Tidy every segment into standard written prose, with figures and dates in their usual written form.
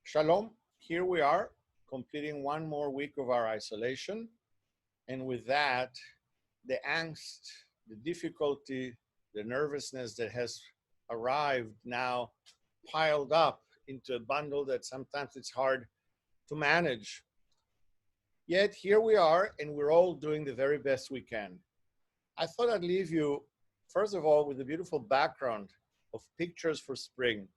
Shalom, here we are, completing one more week of our isolation. And with that, the angst, the difficulty, the nervousness that has arrived now piled up into a bundle that sometimes it's hard to manage. Yet here we are, and we're all doing the very best we can. I thought I'd leave you, first of all, with a beautiful background of pictures for spring.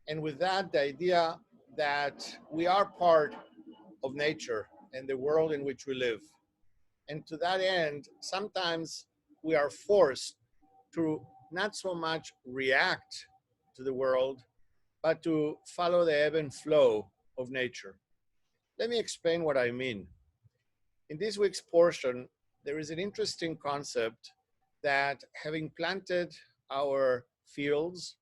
And with that, the idea that we are part of nature and the world in which we live. And to that end, sometimes we are forced to not so much react to the world, but to follow the ebb and flow of nature. Let me explain what I mean. In this week's portion, there is an interesting concept that having planted our fields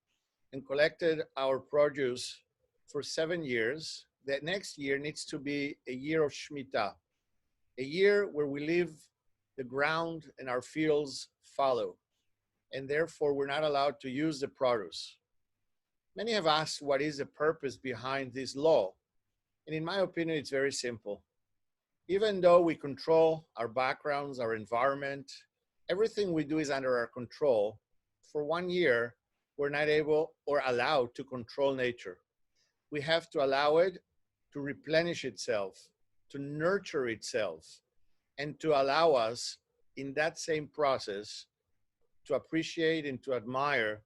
and collected our produce for 7 years, that next year needs to be a year of Shemitah, a year where we leave the ground and our fields fallow, and therefore we're not allowed to use the produce. Many have asked what is the purpose behind this law, and in my opinion, it's very simple. Even though we control our backgrounds, our environment, everything we do is under our control, for 1 year, we're not able or allowed to control nature. We have to allow it to replenish itself, to nurture itself, and to allow us in that same process to appreciate and to admire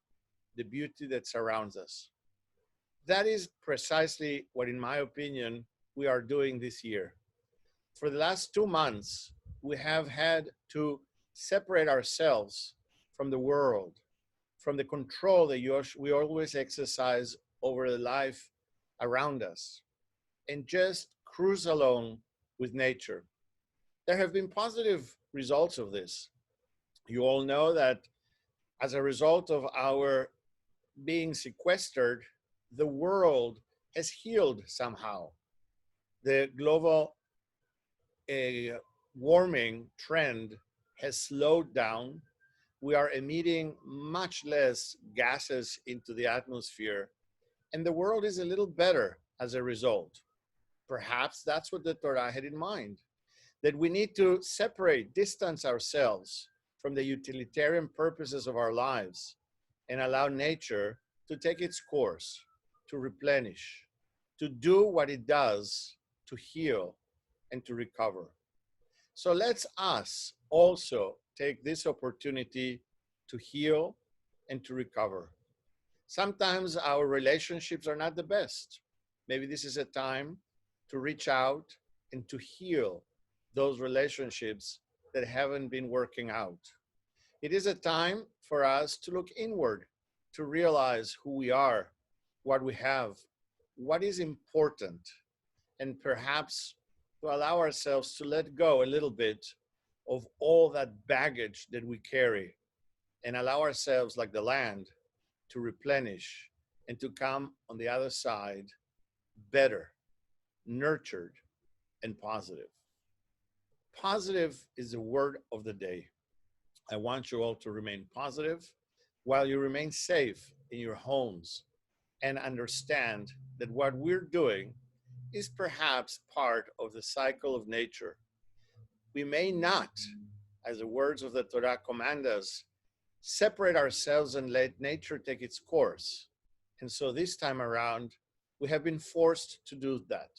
the beauty that surrounds us. That is precisely what, in my opinion, we are doing this year. For the last 2 months, we have had to separate ourselves from the world, from the control that we always exercise over the life around us, and just cruise along with nature. There have been positive results of this. You all know that as a result of our being sequestered, the world has healed somehow. The global warming trend has slowed down. We are emitting much less gases into the atmosphere, and the world is a little better as a result. Perhaps that's what the Torah had in mind, that we need to separate, distance ourselves from the utilitarian purposes of our lives and allow nature to take its course, to replenish, to do what it does to heal and to recover. So let's us also take this opportunity to heal and to recover. Sometimes our relationships are not the best. Maybe this is a time to reach out and to heal those relationships that haven't been working out. It is a time for us to look inward, to realize who we are, what we have, what is important, and perhaps to allow ourselves to let go a little bit of all that baggage that we carry and allow ourselves, like the land, to replenish and to come on the other side better, nurtured, and positive. Positive is the word of the day. I want you all to remain positive while you remain safe in your homes and understand that what we're doing is perhaps part of the cycle of nature. We may not, as the words of the Torah command us, separate ourselves and let nature take its course. And so this time around, we have been forced to do that.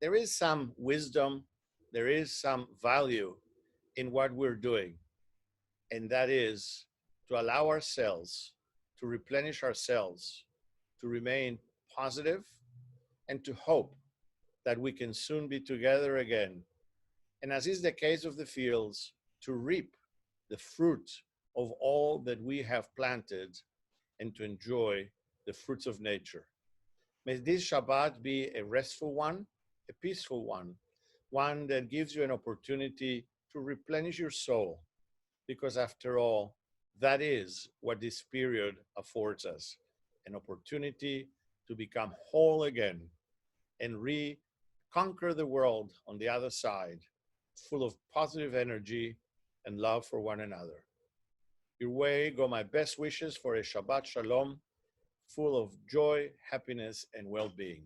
There is some wisdom, there is some value in what we're doing, and that is to allow ourselves to replenish ourselves, to remain positive, and to hope that we can soon be together again. And as is the case of the fields, to reap the fruit of all that we have planted and to enjoy the fruits of nature. May this Shabbat be a restful one, a peaceful one that gives you an opportunity to replenish your soul, because after all, that is what this period affords us, an opportunity to become whole again and reconquer the world on the other side, full of positive energy and love for one another. Your way go my best wishes for a Shabbat Shalom, full of joy, happiness, and well-being.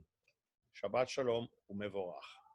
Shabbat Shalom umevorach.